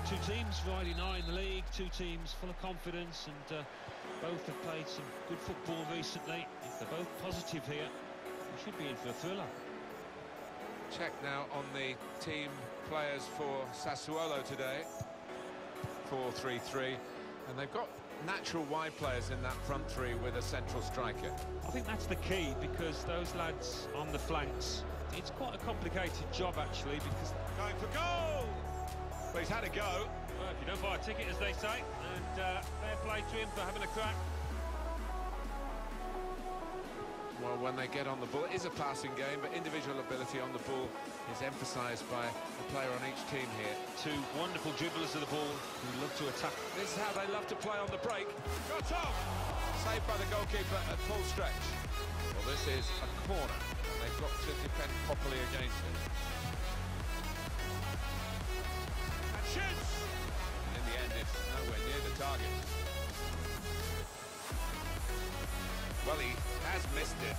Two teams riding high in the league, two teams full of confidence, and both have played some good football recently. If they're both positive here, we should be in for a thriller. Check now on the team players for Sassuolo today. 4-3-3, and they've got natural wide players in that front three with a central striker. I think that's the key, because those lads on the flanks, it's quite a complicated job actually, because going for goal! Well, he's had a go. Well, if you don't buy a ticket, as they say, and fair play to him for having a crack. Well, when they get on the ball, it is a passing game, but individual ability on the ball is emphasised by a player on each team here. Two wonderful dribblers of the ball who love to attack. This is how they love to play on the break. Got off! Saved by the goalkeeper at full stretch. Well, this is a corner, and they've got to defend properly against it. And shoots! And in the end, it's nowhere near the target. Well, he has missed it.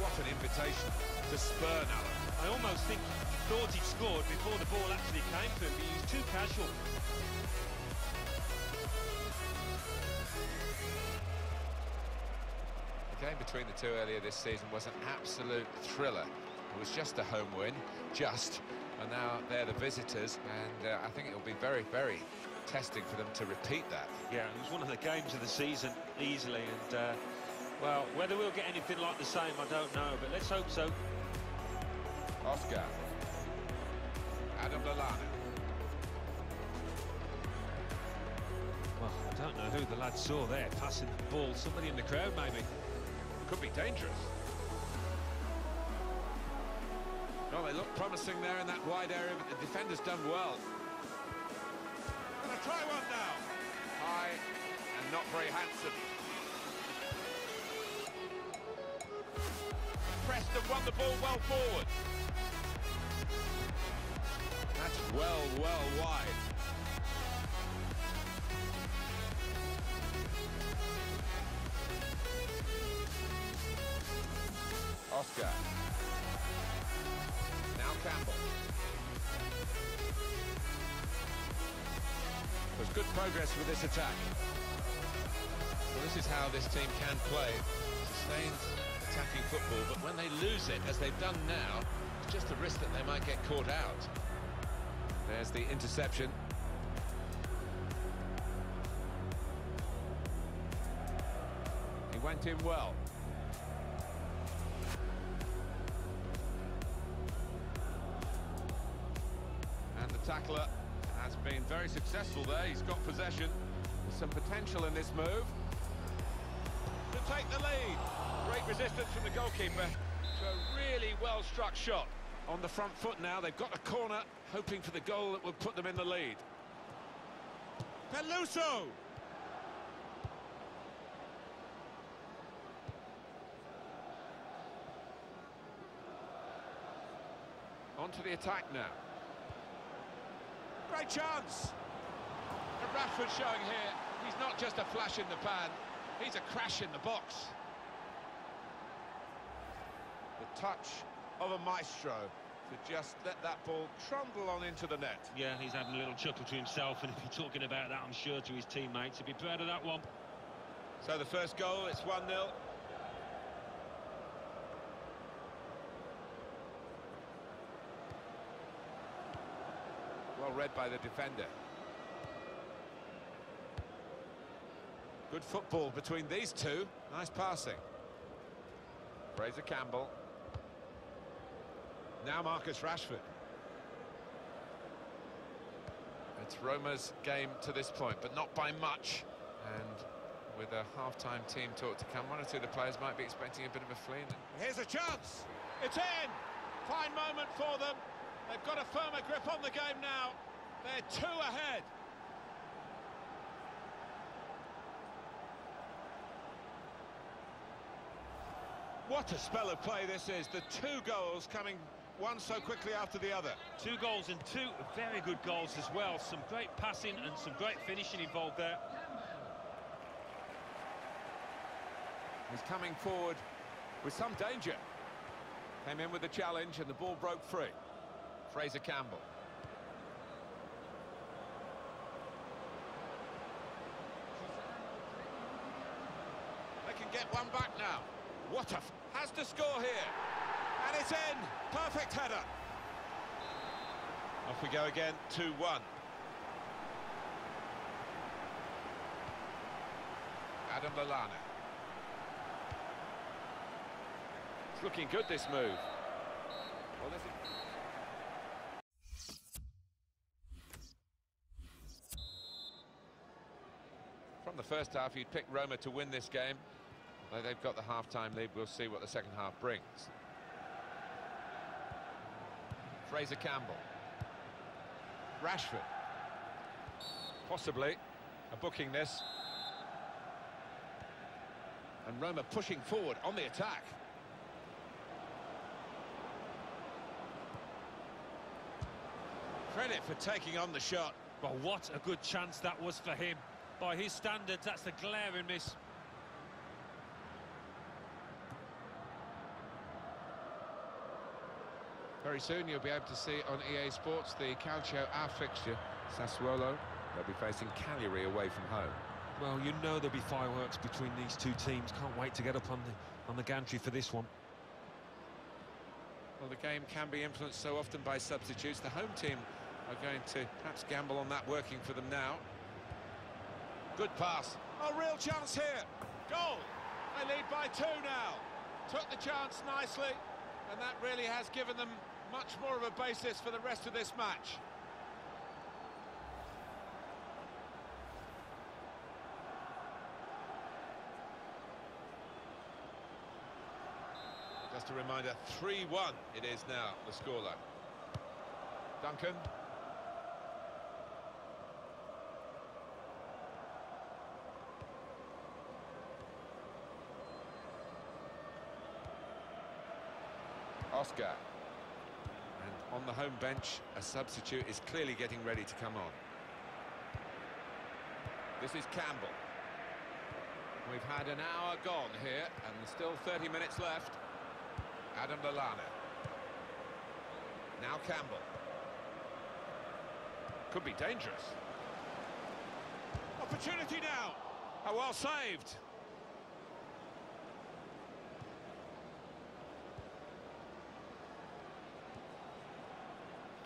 What an invitation to spur now. I almost think he thought he'd scored before the ball actually came to him, but he was too casual. The game between the two earlier this season was an absolute thriller. It was just a home win, and now they're the visitors, and I think it'll be very, very testing for them to repeat that. Yeah, it was one of the games of the season, easily, and well, whether we'll get anything like the same, I don't know, but let's hope so. Oscar. Adam Lallana. Well, I don't know who the lad saw there, passing the ball. Somebody in the crowd, maybe. Could be dangerous. Well, they look promising there in that wide area, but the defender's done well. Gonna try one now. High and not very handsome. Pressed and won the ball well forward. That's well wide. Oscar. Now Campbell. There's good progress with this attack. Well, this is how this team can play. Sustained attacking football, but when they lose it, as they've done now, it's just a risk that they might get caught out. There's the interception. He went in well. And the tackler has been very successful there. He's got possession. There's some potential in this move. To take the lead. Great resistance from the goalkeeper to a really well-struck shot. On the front foot now, they've got a corner, hoping for the goal that will put them in the lead. Peluso! On to the attack now. Great chance! And Rashford showing here, he's not just a flash in the pan, he's a crash in the box. The touch of a maestro to just let that ball trundle on into the net. Yeah, he's having a little chuckle to himself, and if you're talking about that, I'm sure to his teammates, he'd be proud of that one. So the first goal, it's 1-0. Well read by the defender. Good football between these two. Nice passing. Fraser Campbell. Now Marcus Rashford. It's Roma's game to this point, but not by much. And with a half-time team talk to come, one or two of the players might be expecting a bit of a fling. Here's a chance. It's in. Fine moment for them. They've got a firmer grip on the game now. They're 2 ahead. What a spell of play this is. The 2 goals coming one so quickly after the other. 2 goals and 2 very good goals as well. Some great passing and some great finishing involved there. He's coming forward with some danger. Came in with the challenge and the ball broke free. Fraser Campbell. get one back now. What a... has to score here. And it's in. Perfect header. Off we go again, 2-1. Adam Lallana. It's looking good, this move. Well, this is... From the first half, you'd pick Roma to win this game. Though they've got the half-time lead, we'll see what the second half brings. Fraser Campbell. Rashford. Possibly a booking this. And Roma pushing forward on the attack. Credit for taking on the shot. Well, what a good chance that was for him. By his standards, that's a glaring miss. Very soon you'll be able to see on EA Sports the Calcio A fixture. Sassuolo, they'll be facing Cagliari away from home. Well, you know there'll be fireworks between these two teams. Can't wait to get up on the gantry for this one. Well, the game can be influenced so often by substitutes. The home team are going to perhaps gamble on that working for them now. Good pass. A real chance here. Goal. They lead by 2 now. Took the chance nicely, and that really has given them much more of a basis for the rest of this match. Just a reminder, 3-1 it is now, the scoreline. Duncan. Oscar. And on the home bench, a substitute is clearly getting ready to come on. This is Campbell. We've had an hour gone here, and still 30 minutes left. Adam Lallana. Now Campbell. Could be dangerous. Opportunity now. Oh, well saved.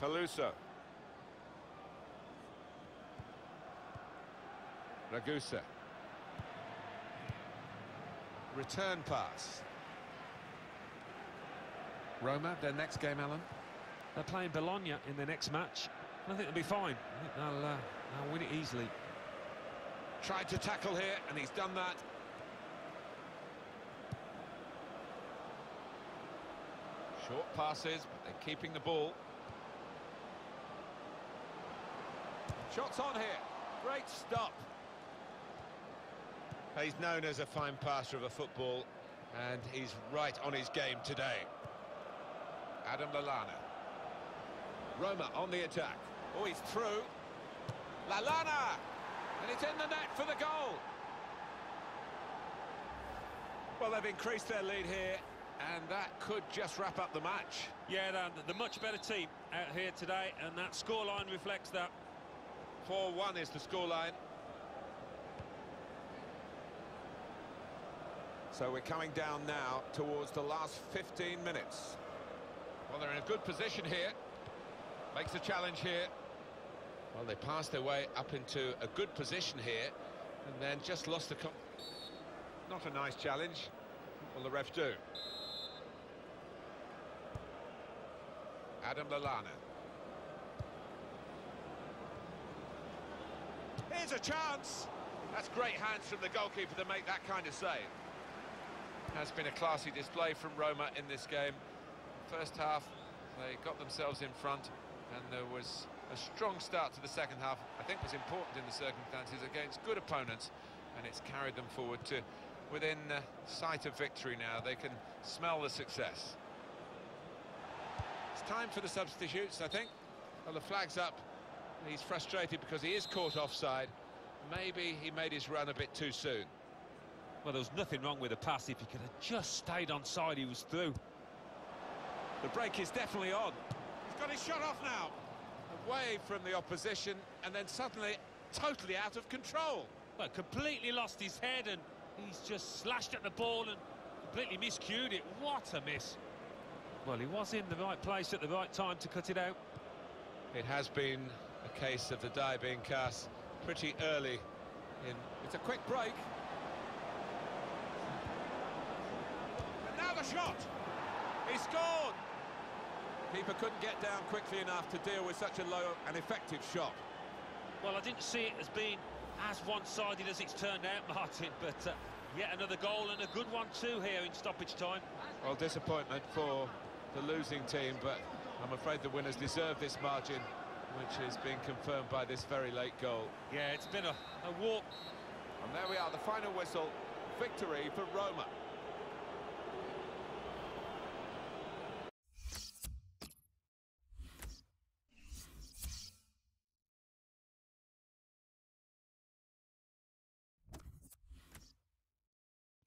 Peluso. Ragusa. Return pass. Roma, their next game, Alan? They're playing Bologna in their next match. I think they'll be fine. I think they'll win it easily. Tried to tackle here, and he's done that. Short passes, but they're keeping the ball. Shots on here. Great stop. He's known as a fine passer of a football, and he's right on his game today. Adam Lallana. Roma on the attack. Oh, he's through. Lallana! And it's in the net for the goal. Well, they've increased their lead here, and that could just wrap up the match. Yeah, the much better team out here today, and that scoreline reflects that. 4-1 is the scoreline. So we're coming down now towards the last 15 minutes. Well, they're in a good position here. Makes a challenge here. Well, they passed their way up into a good position here, and then just lost the... Not a nice challenge. What will the ref do? Adam Lallana. Here's a chance. That's great hands from the goalkeeper to make that kind of save. Has been a classy display from Roma in this game. First half, they got themselves in front, and there was a strong start to the second half. I think was important in the circumstances against good opponents, and it's carried them forward to within sight of victory now. They can smell the success. It's time for the substitutes, I think. Well, the flag's up. He's frustrated because he is caught offside. Maybe he made his run a bit too soon. Well, there was nothing wrong with the pass. If he could have just stayed on side, he was through. The break is definitely on. He's got his shot off now. Away from the opposition, and then suddenly totally out of control. Well, completely lost his head, and He's just slashed at the ball and completely miscued it. What a miss. Well, he was in the right place at the right time to cut it out. It has been a case of the die being cast pretty early in. It's a quick break. And now the shot. He scored. Keeper couldn't get down quickly enough to deal with such a low and effective shot. Well, I didn't see it as being as one-sided as it's turned out, Martin, but yet another goal, and a good one too here in stoppage time. Well, disappointment for the losing team, but I'm afraid the winners deserve this margin, which is being confirmed by this very late goal. Yeah, it's been a walk. And there we are, the final whistle. Victory for Roma.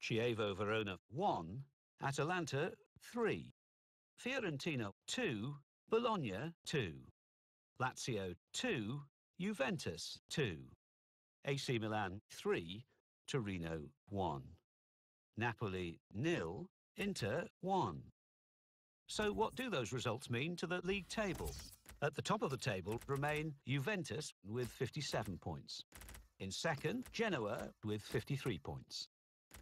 Chievo Verona 1, Atalanta 3, Fiorentina 2, Bologna 2, Lazio 2, Juventus 2, AC Milan 3, Torino 1, Napoli 0, Inter 1. So what do those results mean to the league table? At the top of the table remain Juventus with 57 points. In second, Genoa with 53 points.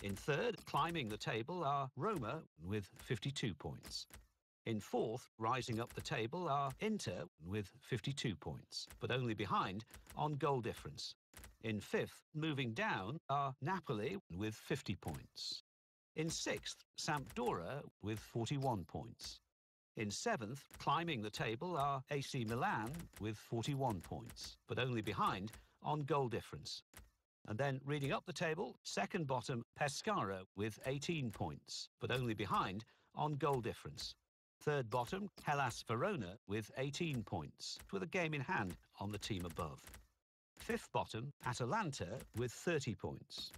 In third, climbing the table, are Roma with 52 points. In fourth, rising up the table, are Inter with 52 points, but only behind on goal difference. In fifth, moving down, are Napoli with 50 points. In sixth, Sampdoria with 41 points. In seventh, climbing the table, are AC Milan with 41 points, but only behind on goal difference. And then reading up the table, second bottom, Pescara with 18 points, but only behind on goal difference. Third bottom, Hellas Verona with 18 points, with a game in hand on the team above. Fifth bottom, Atalanta with 30 points.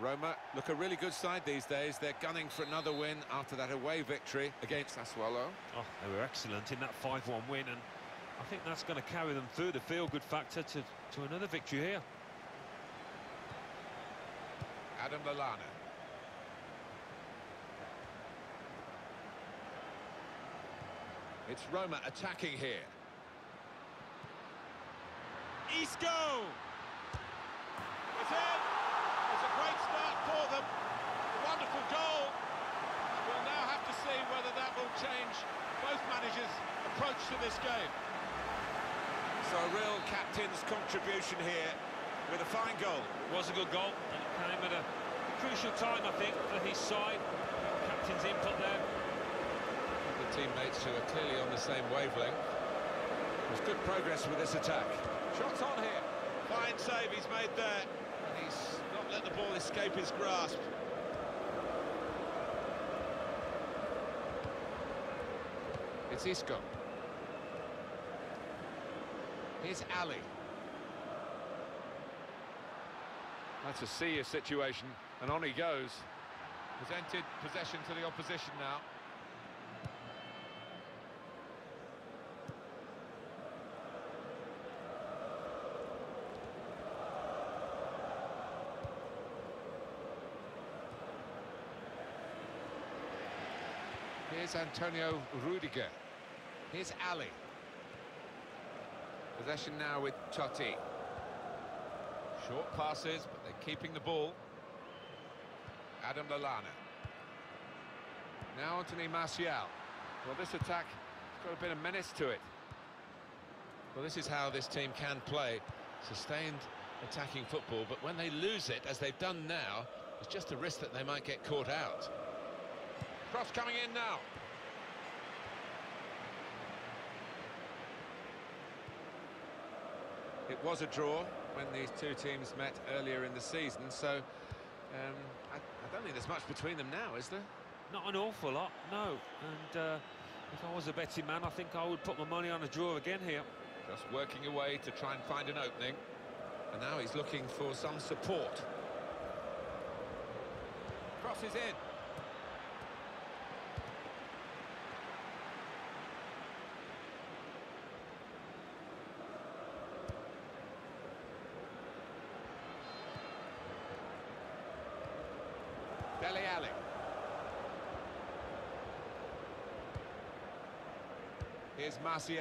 Roma look a really good side these days. They're gunning for another win after that away victory against Sassuolo. Oh, they were excellent in that 5-1 win, and I think that's going to carry them through the feel-good factor to another victory here. Adam Lallana. It's Roma attacking here. Isco! It's in! It's a great start for them. A wonderful goal. We'll now have to see whether that will change both managers' approach to this game. So a real captain's contribution here with a fine goal. It was a good goal, and it came at a crucial time, I think, for his side. Captain's input there. The teammates who are clearly on the same wavelength. There's good progress with this attack. Shots on here. Fine save he's made there. And he's not let the ball escape his grasp. It's Isco. Here's Ali. That's a serious situation, and on he goes. Presented possession to the opposition now. Here's Antonio Rudiger. Here's Ali. Possession now with Totti. Short passes, but they're keeping the ball. Adam Lallana. Now Anthony Martial. Well, this attack has got a bit of menace to it. Well, this is how this team can play. Sustained attacking football, but when they lose it, as they've done now, there's just a risk that they might get caught out. Cross coming in now. It was a draw when these two teams met earlier in the season, so I don't think there's much between them now, is there? Not an awful lot, no. And if I was a betting man, I think I would put my money on a draw again here. Just working away to try and find an opening. And now he's looking for some support. Crosses in. Dele Alli. Here's Martial.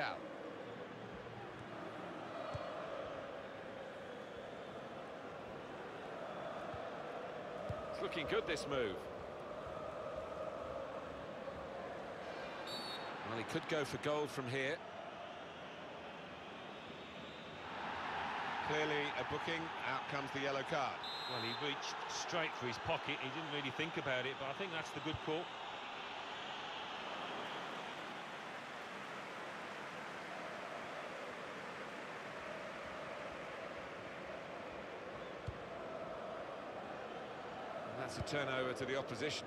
It's looking good, this move. Well, he could go for goal from here. Clearly a booking. Out comes the yellow card. Well, he reached straight for his pocket. He didn't really think about it, but I think that's the good call. And that's a turnover to the opposition.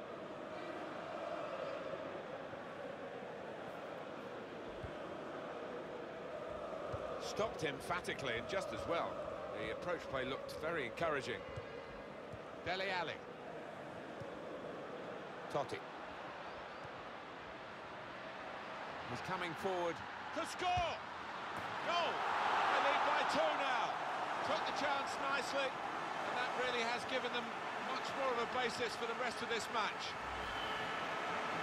Stopped emphatically and just as well. The approach play looked very encouraging. Dele Alli. Totti. He's coming forward to score! Goal! They lead by 2 now. Took the chance nicely, and that really has given them much more of a basis for the rest of this match.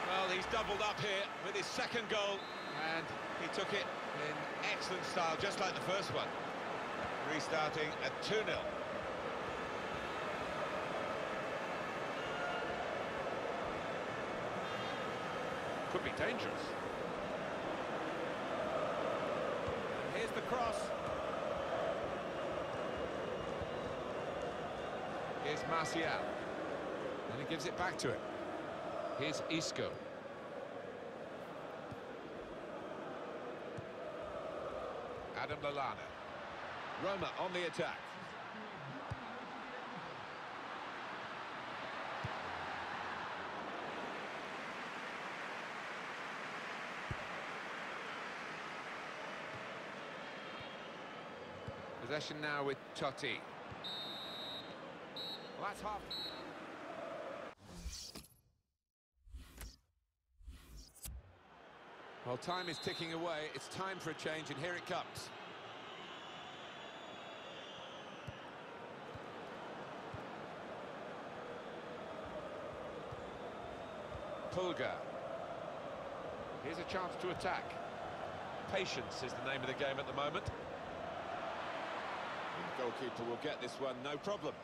Well, he's doubled up here with his second goal, and he took it in excellent style, just like the first one. Restarting at 2-0. Could be dangerous. And here's the cross. Here's Martial. And he gives it back to him. Here's Isco. Adam Lallana. Roma on the attack. Possession now with Totti. Well, that's half. Well, time is ticking away. It's time for a change, and here it comes. Pulga. Here's a chance to attack. Patience is the name of the game at the moment. And the goalkeeper will get this one, no problem.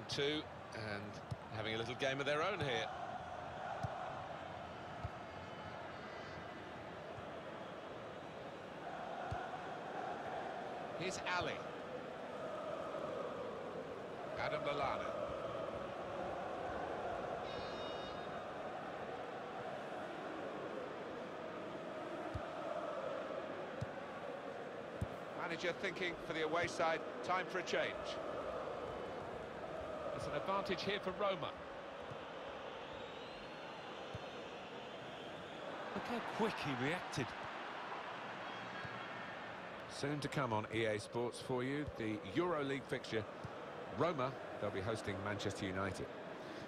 Two, and having a little game of their own here. Here's Ali. Adam Lallana. Manager thinking for the away side, time for a change. It's an advantage here for Roma. Look how quick he reacted. Soon to come on EA Sports for you, the EuroLeague fixture. Roma, they'll be hosting Manchester United.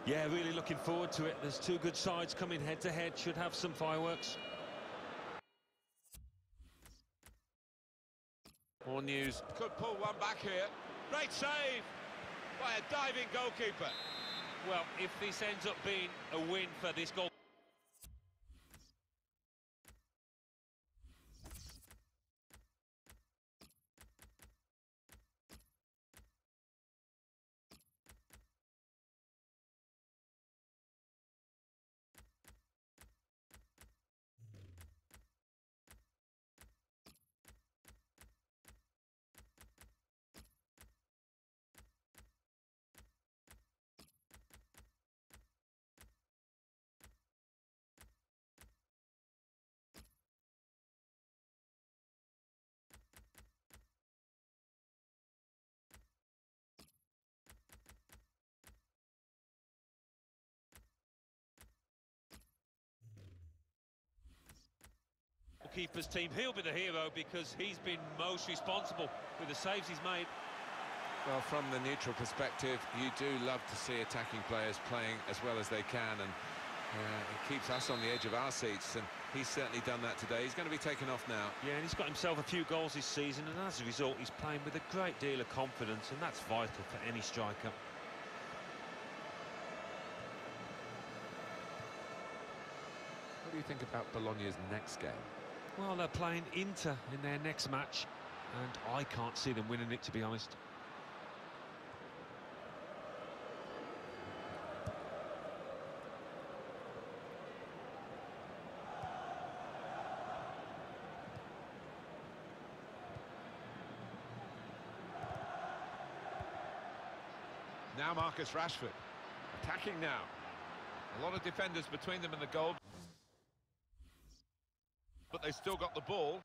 Yeah, really looking forward to it. There's two good sides coming head-to-head. Should have some fireworks. More news. Could pull one back here. Great save by a diving goalkeeper. Well, if this ends up being a win for this goal... Keeper's team, he'll be the hero because he's been most responsible with the saves he's made. Well, from the neutral perspective, you do love to see attacking players playing as well as they can, and it keeps us on the edge of our seats, and he's certainly done that today. He's going to be taken off now. Yeah, and he's got himself a few goals this season, and as a result, he's playing with a great deal of confidence, and that's vital for any striker. What do you think about Bologna's next game? Well, they're playing Inter in their next match, and I can't see them winning it, to be honest. Now Marcus Rashford, attacking now. A lot of defenders between them and the goal. But they've still got the ball.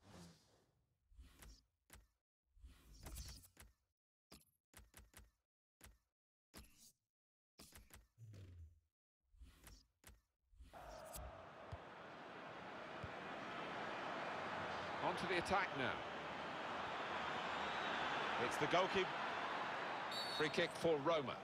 On to the attack now. It's the goalkeeper. Free kick for Roma.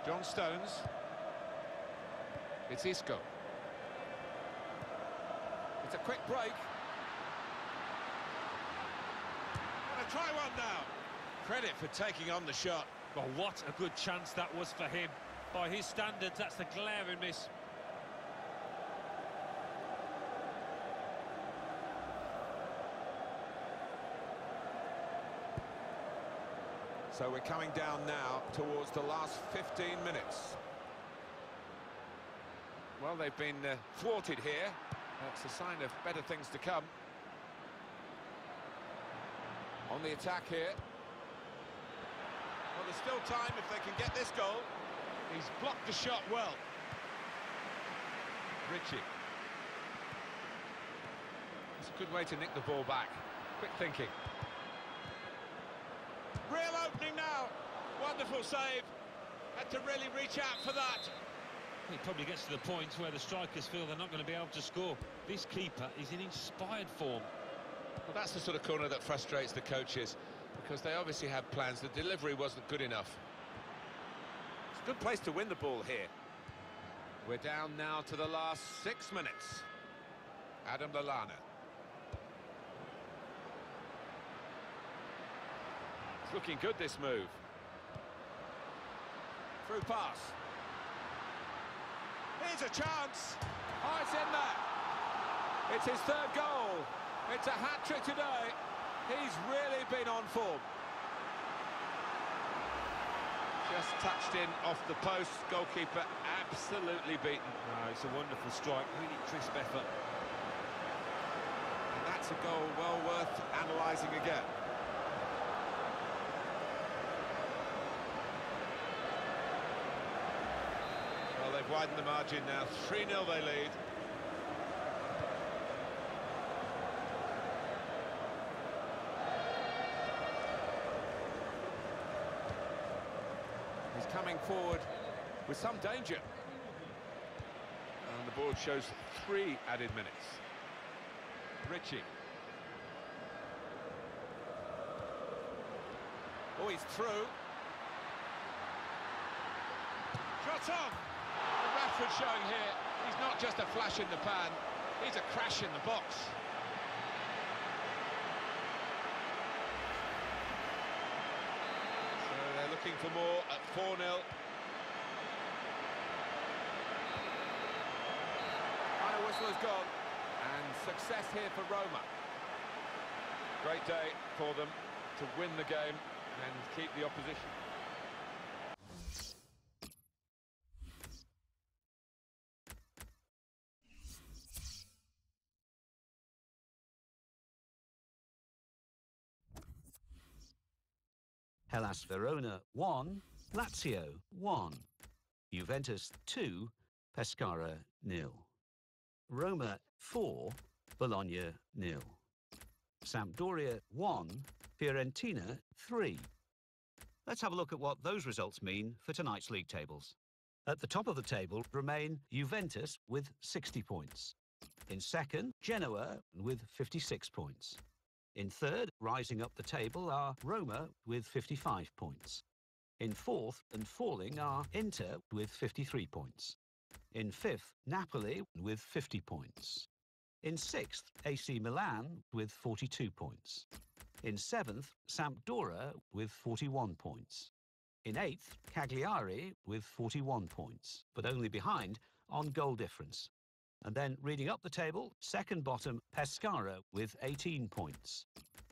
John Stones. It's Isco. It's a quick break. Gonna try one now. Credit for taking on the shot. Well, what a good chance that was for him. By his standards, that's the glaring miss. So we're coming down now towards the last 15 minutes. Well, they've been thwarted here. That's a sign of better things to come. On the attack here. Well, there's still time if they can get this goal. He's blocked the shot well. Ritchie. It's a good way to nick the ball back. Quick thinking. Real opening now. Wonderful save. Had to really reach out for that. It probably gets to the point where the strikers feel they're not going to be able to score. This keeper is in inspired form. Well, that's the sort of corner that frustrates the coaches, because they obviously had plans. The delivery wasn't good enough. It's a good place to win the ball here. We're down now to the last 6 minutes. Adam Lallana. It's looking good, this move. Through pass. Here's a chance. Oh, it's in there. It's his third goal. It's a hat-trick today. He's really been on form. Just touched in off the post. Goalkeeper absolutely beaten. No, it's a wonderful strike. Really crisp effort. And that's a goal well worth analysing again. Well, they've widened the margin now. 3-0 they lead. He's coming forward with some danger. And the board shows 3 added minutes. Ritchie. Oh, he's through. Shot on! The referee showing here, he's not just a flash in the pan, he's a crash in the box. So they're looking for more at 4-0. Final whistle has gone, and success here for Roma. Great day for them to win the game and keep the opposition. Hellas Verona 1, Lazio 1, Juventus 2, Pescara 0, Roma 4, Bologna 0, Sampdoria 1, Fiorentina 3. Let's have a look at what those results mean for tonight's league tables. At the top of the table remain Juventus with 60 points. In second, Genoa with 56 points. In third, rising up the table, are Roma with 55 points. In fourth and falling are Inter with 53 points. In fifth, Napoli with 50 points. In sixth, AC Milan with 42 points. In seventh, Sampdoria with 41 points. In eighth, Cagliari with 41 points, but only behind on goal difference. And then reading up the table, second bottom, Pescara with 18 points.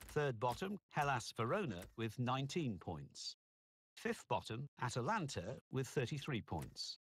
Third bottom, Hellas Verona with 19 points. Fifth bottom, Atalanta with 33 points.